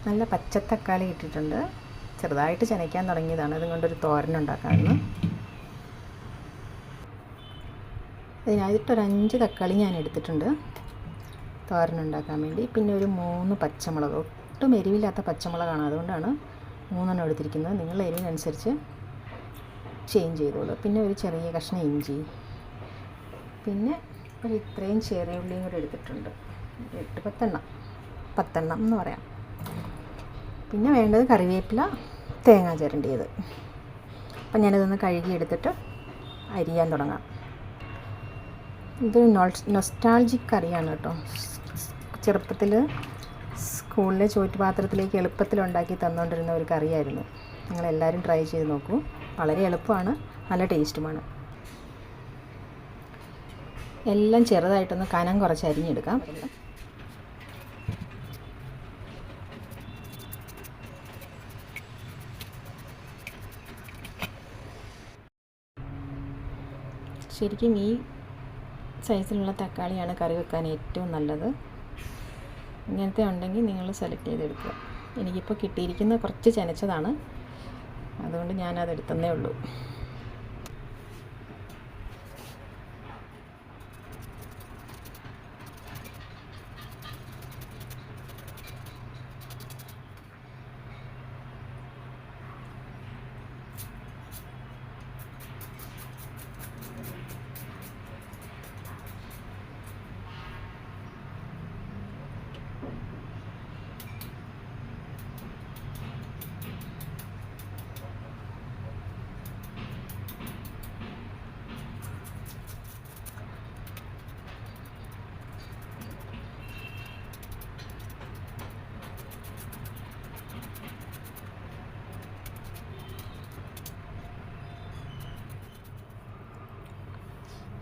നല്ല പച്ചത്തക്കാളി ഇട്ടിട്ടുണ്ട്. ചെറുതായിട്ട് ചനയ്ക്കാൻ തുടങ്ങിയതാണ്. അതുകൊണ്ടൊരു തോരനുണ്ടാക്കാമെന്ന്. അതിനായിട്ടൊരു 5 തക്കാളി ഞാൻ എടുത്തിട്ടുണ്ട് തോരനുണ്ടാക്കാൻ വേണ്ടി. പിന്നെ ഒരു 3 പച്ചമുളക്, ഒട്ടും എരിവില്ലാത്ത പച്ചമുളകാണ്, അതുകൊണ്ടാണ് 3 എടുത്തിരിക്കുന്നത്. നിങ്ങളുടെ എരിവിനനുസരിച്ച് ചേഞ്ച് ചെയ്തോളൂ. പിന്നെ ഒരു ചെറിയ കഷ്ണം ഇഞ്ചി, പിന്നെ ഒരു ഇത്രയും ചെറിയ ഉള്ളിയും കൂടെ എടുത്തിട്ടുണ്ട്. 10 എന്ന് പറയാം. പിന്നെ വേണ്ടത് കറിവേപ്പില, തേങ്ങ ചിരണ്ടിയത്. അപ്പം ഞാനിതൊന്ന് കഴുകിയെടുത്തിട്ട് അരിയാൻ തുടങ്ങാം. ഇതൊരു നൊസ്റ്റാൾജിക് കറിയാണ് കേട്ടോ. ചെറുപ്പത്തിൽ സ്കൂളിലെ ചോറ്റുപാത്രത്തിലേക്ക് എളുപ്പത്തിൽ ഉണ്ടാക്കി തന്നുകൊണ്ടിരുന്ന ഒരു കറിയായിരുന്നു. നിങ്ങളെല്ലാവരും ട്രൈ ചെയ്ത് നോക്കൂ. വളരെ എളുപ്പമാണ്, നല്ല ടേസ്റ്റുമാണ്. എല്ലാം ചെറുതായിട്ടൊന്ന് കനം കുറച്ച് അരിഞ്ഞെടുക്കാം. ശരിക്കും ഈ സൈസിലുള്ള തക്കാളിയാണ് കറി വെക്കാൻ ഏറ്റവും നല്ലത്. ഇങ്ങനത്തെ ഉണ്ടെങ്കിൽ നിങ്ങൾ സെലക്ട് ചെയ്തെടുക്കുക. എനിക്കിപ്പോൾ കിട്ടിയിരിക്കുന്നത് കുറച്ച് ചനച്ചതാണ്, അതുകൊണ്ട് ഞാനതെടുത്തന്നേ ഉള്ളൂ.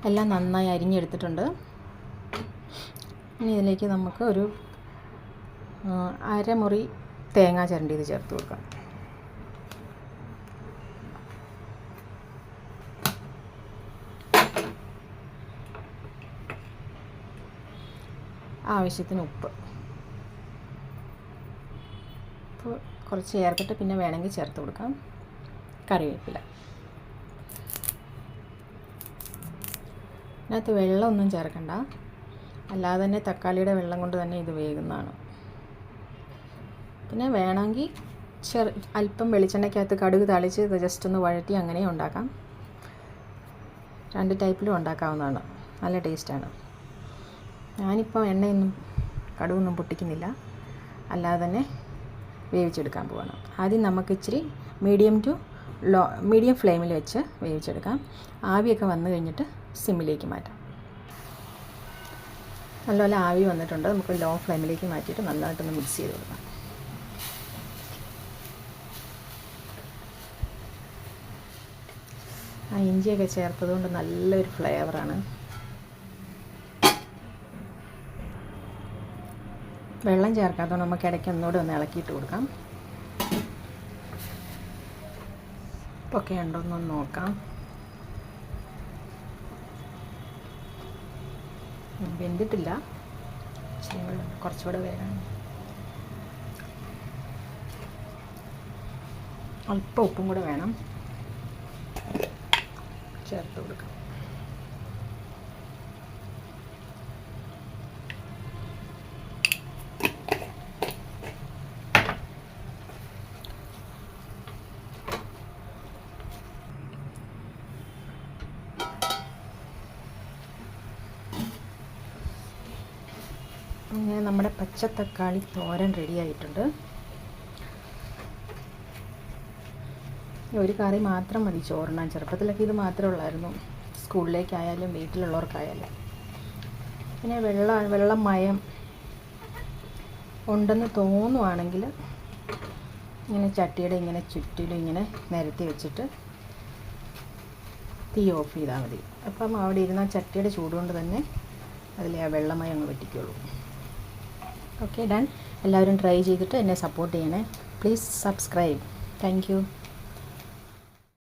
എല്ലാം നന്നായി അരിഞ്ഞെടുത്തിട്ടുണ്ട്. ഇനി ഇതിലേക്ക് നമുക്ക് ഒരു അരമുറി തേങ്ങ ചിരണ്ടിയത് ചേർത്ത് കൊടുക്കാം. ആവശ്യത്തിന് ഉപ്പ് കുറച്ച് ചേർത്തിട്ട് പിന്നെ വേണമെങ്കിൽ ചേർത്ത് കൊടുക്കാം. കറിവേപ്പില. ഇതിനകത്ത് വെള്ളമൊന്നും ചേർക്കണ്ട, അല്ലാതെ തന്നെ തക്കാളിയുടെ വെള്ളം കൊണ്ട് തന്നെ ഇത് വേകുന്നതാണ്. പിന്നെ വേണമെങ്കിൽ അല്പം വെളിച്ചെണ്ണയ്ക്കകത്ത് കടുക് താളിച്ച് ഇത് ജസ്റ്റ് ഒന്ന് വഴറ്റി അങ്ങനെ ഉണ്ടാക്കാം. 2 ടൈപ്പിലും ഉണ്ടാക്കാവുന്നതാണ്. നല്ല ടേസ്റ്റാണ്. ഞാനിപ്പോൾ എണ്ണയൊന്നും കടുകൊന്നും പൊട്ടിക്കുന്നില്ല, അല്ലാതെ തന്നെ വേവിച്ചെടുക്കാൻ പോവാണ്. ആദ്യം നമുക്ക് ഇച്ചിരി മീഡിയം ഫ്ലെയിമിൽ വെച്ച് വേവിച്ചെടുക്കാം. ആവിയൊക്കെ വന്നു കഴിഞ്ഞിട്ട് സിമ്മിലേക്ക് മാറ്റാം. നല്ലപോലെ ആവി വന്നിട്ടുണ്ട്. നമുക്ക് ലോ ഫ്ലെയിമിലേക്ക് മാറ്റിയിട്ട് നന്നായിട്ടൊന്ന് മിക്സ് ചെയ്ത് കൊടുക്കാം. ആ ഇഞ്ചിയൊക്കെ ചേർത്തതുകൊണ്ട് നല്ലൊരു ഫ്ലേവറാണ്. വെള്ളം ചേർക്കാത്തതുകൊണ്ട് നമുക്ക് ഇടയ്ക്ക് ഒന്നുകൂടെ ഒന്ന് ഇളക്കിയിട്ട് കൊടുക്കാം. ഒക്കെ ഉണ്ടോയെന്ന് നോക്കാം. വെന്തിട്ടില്ല, കുറച്ചുകൂടെ വേണം. അല്പം ഉപ്പും കൂടെ വേണം, ചേർത്ത് കൊടുക്കാം. അങ്ങനെ നമ്മുടെ പച്ചത്തക്കാളി തോരൻ റെഡി ആയിട്ടുണ്ട്. ഒരു കറി മാത്രം മതി ചോറിനാൻ. ചെറുപ്പത്തിലൊക്കെ ഇത് മാത്രമേ ഉള്ളായിരുന്നു, സ്കൂളിലേക്കായാലും വീട്ടിലുള്ളവർക്കായാലും. പിന്നെ വെള്ളം മയം ഉണ്ടെന്ന് തോന്നുവാണെങ്കിൽ ഇങ്ങനെ ചട്ടിയുടെ ഇങ്ങനെ ചുറ്റിലും ഇങ്ങനെ നിരത്തി വെച്ചിട്ട് തീ ഓഫ് ചെയ്താൽ മതി. അപ്പം അവിടെ ഇരുന്ന ചട്ടിയുടെ ചൂടുകൊണ്ട് തന്നെ അതിലെ ആ വെള്ളമയം അങ്ങ് വെട്ടിക്കുള്ളൂ. Okay, done. എല്ലാവരും ട്രൈ ചെയ്തിട്ട് എന്നെ സപ്പോർട്ട് ചെയ്യണേ. Please subscribe. Thank U.